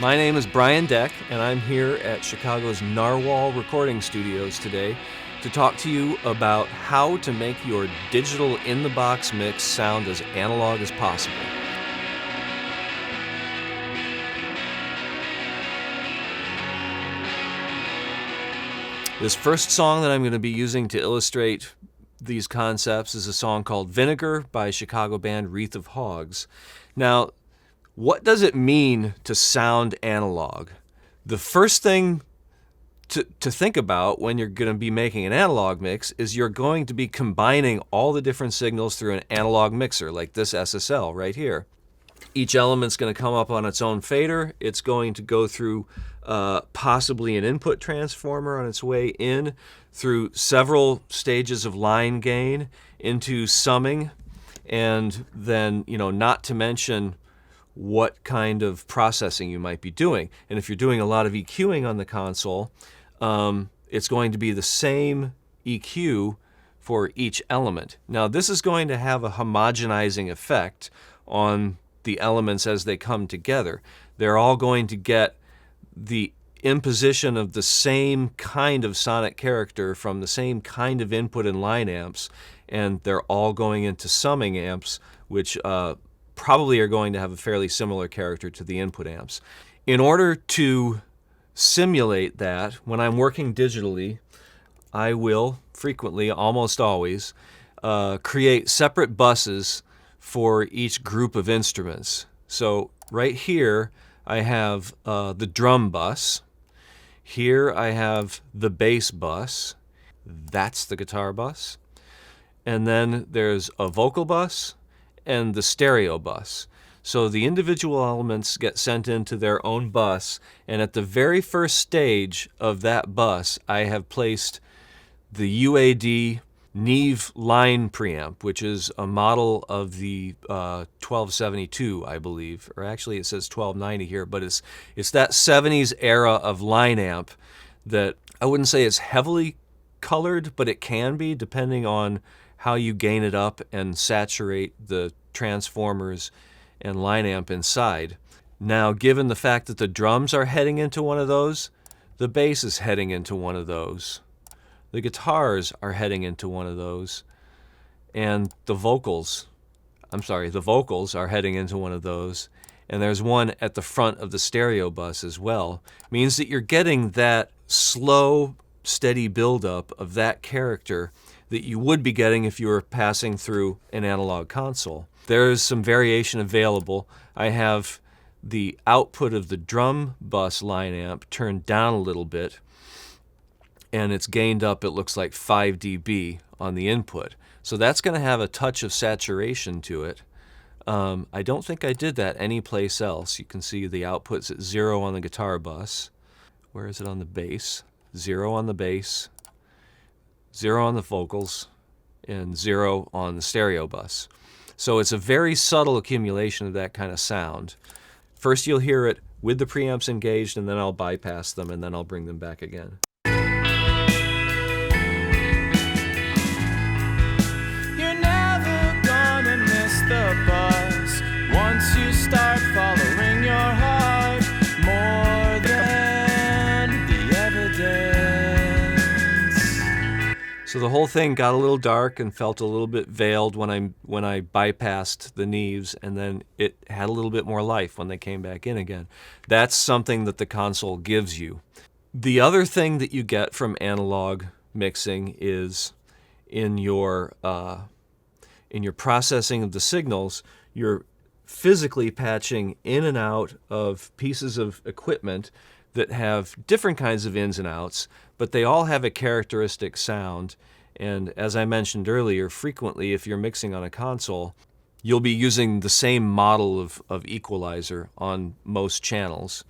My name is Brian Deck, and I'm here at Chicago's Narwhal Recording Studios today to talk to you about how to make your digital in-the-box mix sound as analog as possible. This first song that I'm going to be using to illustrate these concepts is a song called Vinegar by Chicago band Wreath of Hogs. Now, what does it mean to sound analog? The first thing to think about when you're going to be making an analog mix is you're going to be combining all the different signals through an analog mixer like this SSL right here. Each element's going to come up on its own fader. It's going to go through possibly an input transformer on its way in, through several stages of line gain, into summing, and then, not to mention what kind of processing you might be doing. And if you're doing a lot of EQing on the console, it's going to be the same EQ for each element. Now, this is going to have a homogenizing effect on the elements as they come together. They're all going to get the imposition of the same kind of sonic character from the same kind of input and line amps, and they're all going into summing amps, which probably are going to have a fairly similar character to the input amps. In order to simulate that, when I'm working digitally, I will frequently, almost always, create separate buses for each group of instruments. So right here I have the drum bus. Here I have the bass bus. That's the guitar bus. And then there's a vocal bus and the stereo bus. So the individual elements get sent into their own bus, and at the very first stage of that bus, I have placed the UAD Neve line preamp, which is a model of the 1272, I believe, or actually it says 1290 here, but it's that 70s era of line amp that I wouldn't say it's heavily colored, but it can be depending on how you gain it up and saturate the transformers and line amp inside. Now, given the fact that the drums are heading into one of those, the bass is heading into one of those, the guitars are heading into one of those, and the vocals are heading into one of those, and there's one at the front of the stereo bus as well. It means that you're getting that slow, steady buildup of that character that you would be getting if you were passing through an analog console. There's some variation available. I have the output of the drum bus line amp turned down a little bit, and it's gained up, it looks like 5 dB on the input. So that's going to have a touch of saturation to it. I don't think I did that anyplace else. You can see the output's at 0 on the guitar bus. Where is it on the bass? 0 on the bass, 0 on the vocals, and 0 on the stereo bus. So it's a very subtle accumulation of that kind of sound. First you'll hear it with the preamps engaged, and then I'll bypass them, and then I'll bring them back again. You're never gonna miss the bus once you start following your heart more than the evidence. So the whole thing got a little dark and felt a little bit veiled when I bypassed the Neves, and then it had a little bit more life when they came back in again. That's something that the console gives you. The other thing that you get from analog mixing is in your processing of the signals, you're physically patching in and out of pieces of equipment that have different kinds of ins and outs, but they all have a characteristic sound. And as I mentioned earlier, frequently if you're mixing on a console, you'll be using the same model of equalizer on most channels.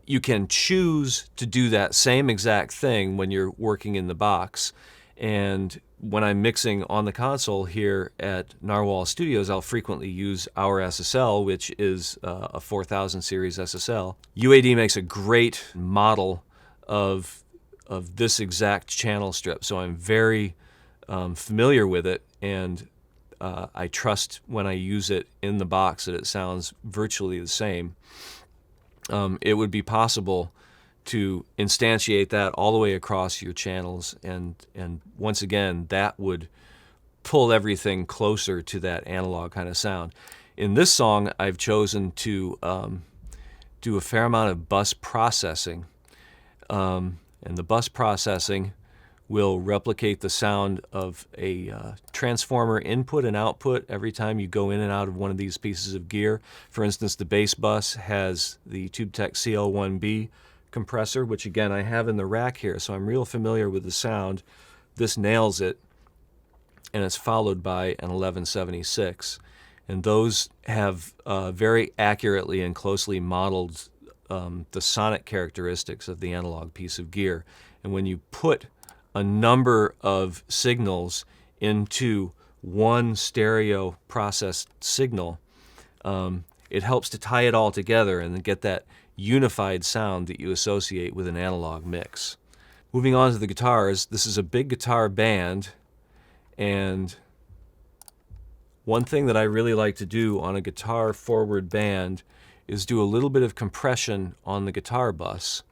You can choose to do that same exact thing when you're working in the box. And when I'm mixing on the console here at Narwhal Studios, I'll frequently use our SSL, which is a 4000 series SSL. UAD makes a great model of this exact channel strip, so I'm very familiar with it, and I trust when I use it in the box that it sounds virtually the same. it would be possible to instantiate that all the way across your channels, and once again, that would pull everything closer to that analog kind of sound. In this song, I've chosen to do a fair amount of bus processing, and the bus processing will replicate the sound of a transformer input and output every time you go in and out of one of these pieces of gear. For instance, the bass bus has the TubeTech CL1B compressor, which again I have in the rack here, so I'm real familiar with the sound. This nails it, and it's followed by an 1176. And those have very accurately and closely modeled the sonic characteristics of the analog piece of gear. And when you put a number of signals into one stereo processed signal, it helps to tie it all together and get that unified sound that you associate with an analog mix. Moving on to the guitars, this is a big guitar band, and one thing that I really like to do on a guitar forward band is do a little bit of compression on the guitar bus.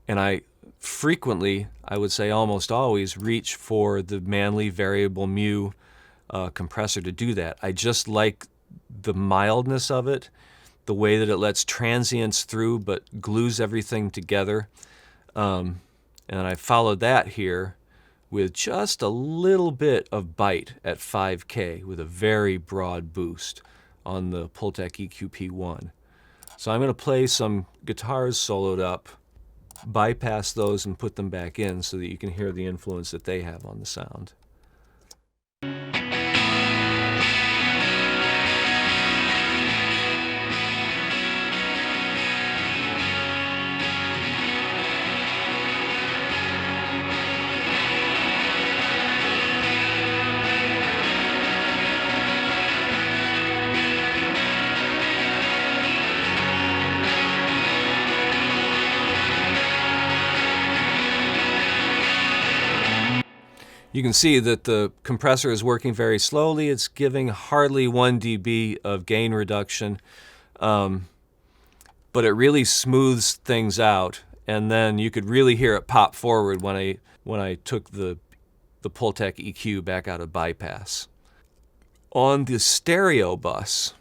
And I frequently, I would say almost always, reach for the Manley variable mu compressor to do that. I just like the mildness of it, the way that it lets transients through but glues everything together. And I followed that here with just a little bit of bite at 5K with a very broad boost on the Pultec EQP1. So I'm going to play some guitars soloed up, bypass those and put them back in so that you can hear the influence that they have on the sound. You can see that the compressor is working very slowly. It's giving hardly 1 dB of gain reduction, but it really smooths things out. And then you could really hear it pop forward when I took the Pultec EQ back out of bypass. On the stereo bus,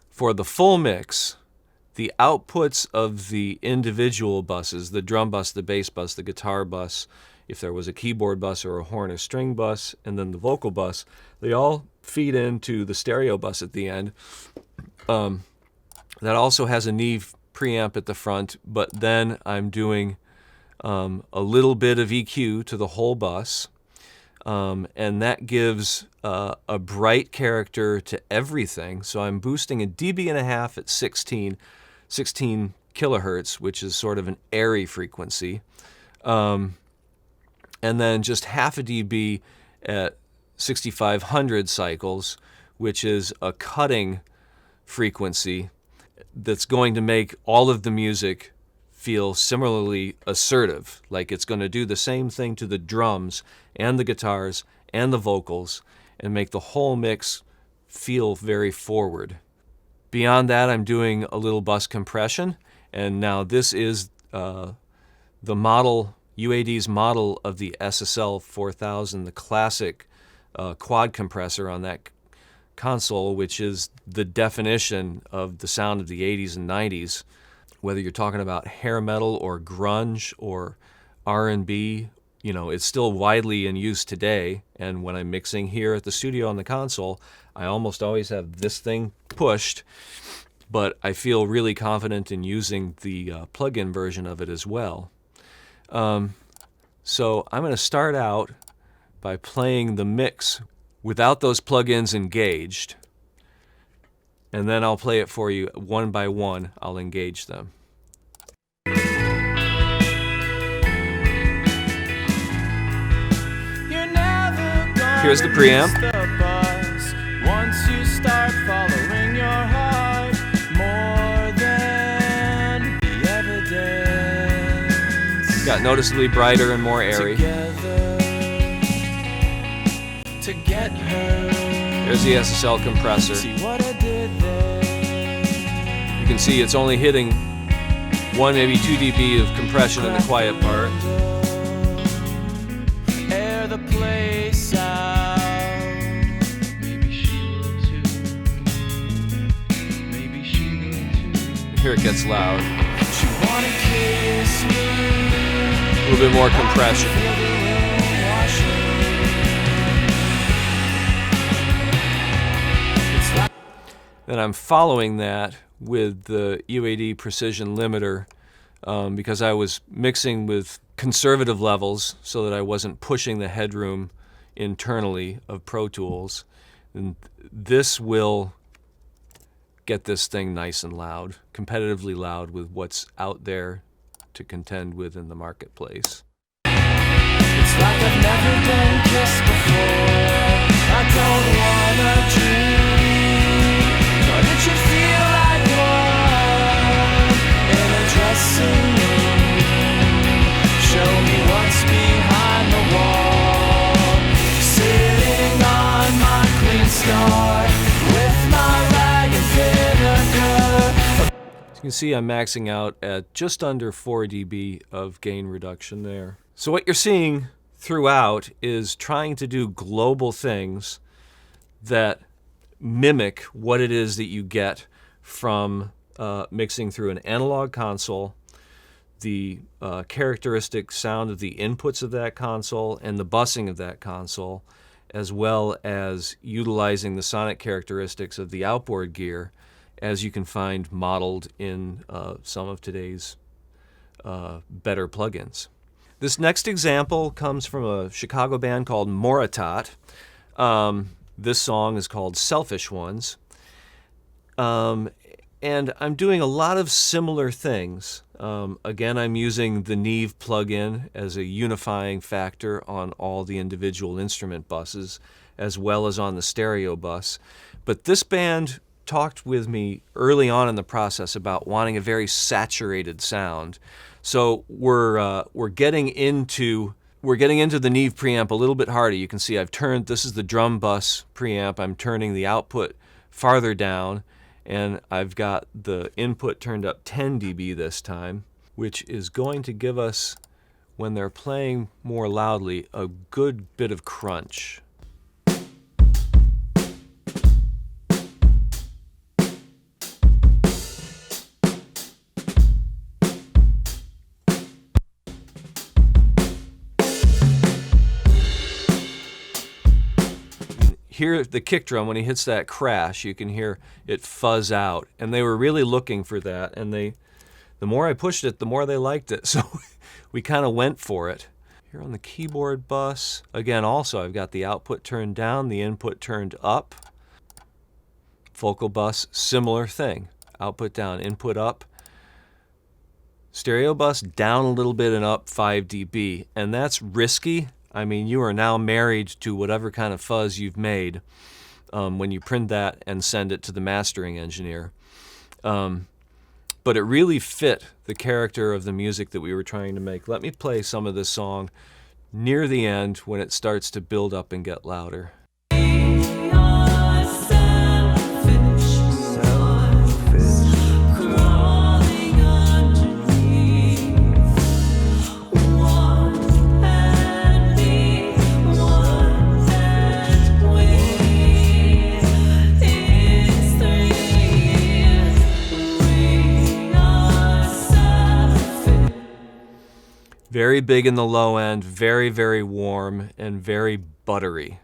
for the full mix, the outputs of the individual buses, the drum bus, the bass bus, the guitar bus, if there was a keyboard bus or a horn or string bus, and then the vocal bus, they all feed into the stereo bus at the end. That also has a Neve preamp at the front, but then I'm doing a little bit of EQ to the whole bus, and that gives a bright character to everything. So I'm boosting 1.5 dB at 16 kilohertz, which is sort of an airy frequency. And then just 0.5 dB at 6,500 cycles, which is a cutting frequency that's going to make all of the music feel similarly assertive, like it's going to do the same thing to the drums and the guitars and the vocals and make the whole mix feel very forward. Beyond that, I'm doing a little bus compression, and now this is the model, UAD's model of the SSL 4000, the classic quad compressor on that console, which is the definition of the sound of the 80s and 90s. Whether you're talking about hair metal or grunge or R&B, you know, it's still widely in use today. And when I'm mixing here at the studio on the console, I almost always have this thing pushed, but I feel really confident in using the plug-in version of it as well. So I'm going to start out by playing the mix without those plugins engaged, and then I'll play it for you one by one. I'll engage them. Here's the preamp. Once you start following your heart more than the evidence. Got noticeably brighter and more airy. Together to get her. There's the SSL compressor. See what I did there. can see it's only hitting 1, maybe 2 dB of compression in the quiet part. Air the place out. Maybe she will too. Maybe she will too. Here it gets loud. She wanna kiss me. A little bit more compression. Feel the rain wash me. It's like Then I'm following that with the UAD precision limiter because I was mixing with conservative levels so that I wasn't pushing the headroom internally of Pro Tools. And this will get this thing nice and loud, competitively loud with what's out there to contend with in the marketplace. It's like I've never been kissed before. I don't wanna dream, but it should feel like one in a dressing room. Show me what's behind the wall. Sitting on my clean star with my rag and vinegar. As you can see, I'm maxing out at just under 4 dB of gain reduction there. So what you're seeing throughout is trying to do global things that mimic what it is that you get from mixing through an analog console, the characteristic sound of the inputs of that console and the busing of that console, as well as utilizing the sonic characteristics of the outboard gear, as you can find modeled in some of today's better plugins. This next example comes from a Chicago band called Moratat. This song is called Selfish Ones. And I'm doing a lot of similar things. Again, I'm using the Neve plugin as a unifying factor on all the individual instrument buses, as well as on the stereo bus. But this band talked with me early on in the process about wanting a very saturated sound. So we're getting into the Neve preamp a little bit harder. You can see I've turned, this is the drum bus preamp, I'm turning the output farther down, and I've got the input turned up 10 dB this time, which is going to give us, when they're playing more loudly, a good bit of crunch. Hear the kick drum when he hits that crash, you can hear it fuzz out, and they were really looking for that, and the more I pushed it, the more they liked it, so we kind of went for it. Here on the keyboard bus, again, also I've got the output turned down, the input turned up. Vocal bus, similar thing, output down, input up. Stereo bus down a little bit and up 5 dB, and that's risky. I mean, you are now married to whatever kind of fuzz you've made when you print that and send it to the mastering engineer. But it really fit the character of the music that we were trying to make. Let me play some of this song near the end when it starts to build up and get louder. Very big in the low end, very, very warm, and very buttery.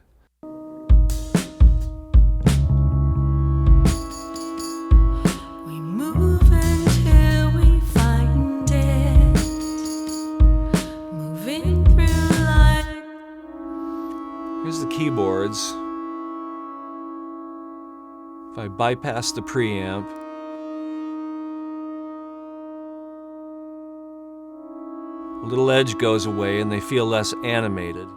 We move until we find it, moving through life. Here's the keyboards. If I bypass the preamp, a little edge goes away and they feel less animated.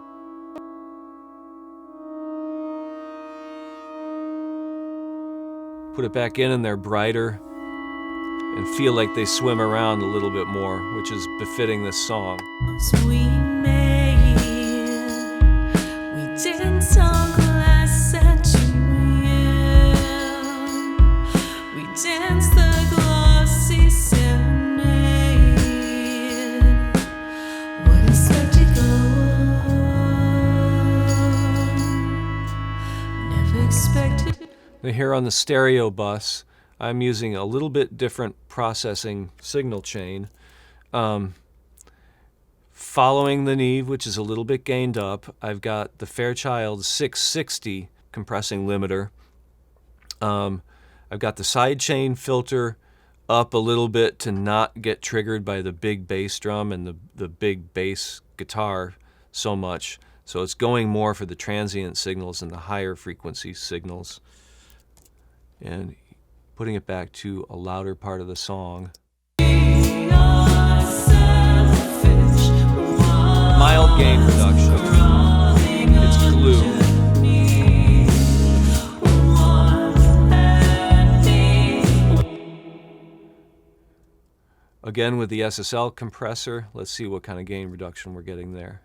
Put it back in and they're brighter and feel like they swim around a little bit more, which is befitting this song. We made, we dance on glass at you. We dance the glow. unexpected. Now here on the stereo bus, I'm using a little bit different processing signal chain. Following the Neve, which is a little bit gained up, I've got the Fairchild 660 compressing limiter. I've got the sidechain filter up a little bit to not get triggered by the big bass drum and the big bass guitar so much. So it's going more for the transient signals and the higher frequency signals. And putting it back to a louder part of the song. Mild gain reduction. It's glue. Again with the SSL compressor, let's see what kind of gain reduction we're getting there.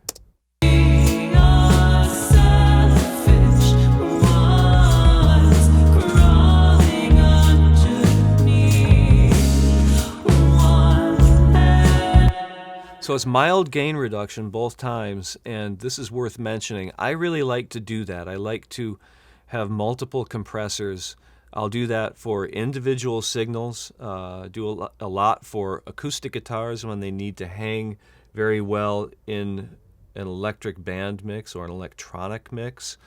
So it's mild gain reduction both times, and this is worth mentioning. I really like to do that. I like to have multiple compressors. I'll do that for individual signals, do a lot for acoustic guitars when they need to hang very well in an electric band mix or an electronic mix.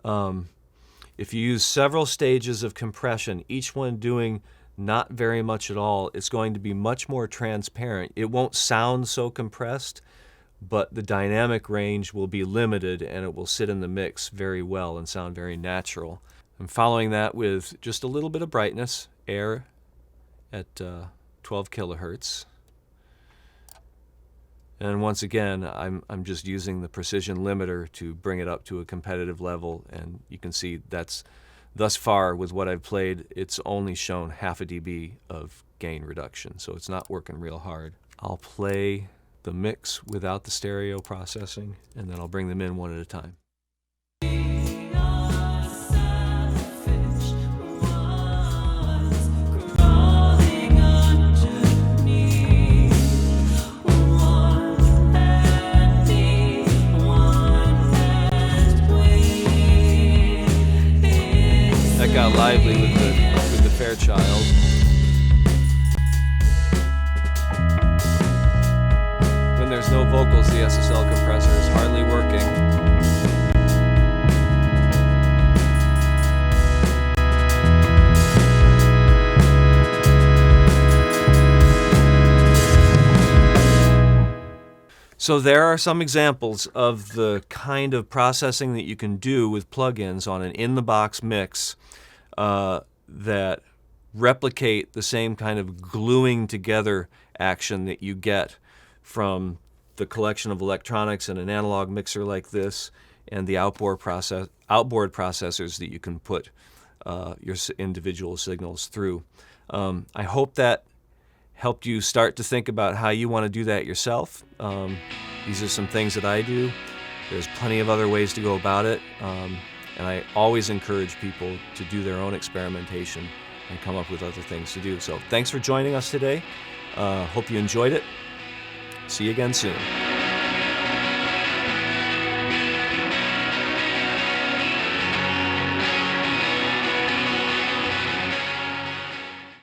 If you use several stages of compression, each one doing not very much at all, it's going to be much more transparent. It won't sound so compressed, but the dynamic range will be limited and it will sit in the mix very well and sound very natural. I'm following that with just a little bit of brightness, air at 12 kilohertz. And once again, I'm just using the precision limiter to bring it up to a competitive level, and you can see that's thus far with what I've played, it's only shown half a dB of gain reduction, so it's not working real hard. I'll play the mix without the stereo processing, and then I'll bring them in one at a time. That got lively with the Fairchild. When there's no vocals, the SSL compressor is hardly working. So there are some examples of the kind of processing that you can do with plugins on an in-the-box mix that replicate the same kind of gluing together action that you get from the collection of electronics in an analog mixer like this and the outboard processors that you can put your individual signals through. I hope that helped you start to think about how you want to do that yourself. These are some things that I do. There's plenty of other ways to go about it, and I always encourage people to do their own experimentation and come up with other things to do. So thanks for joining us today. Hope you enjoyed it. See you again soon.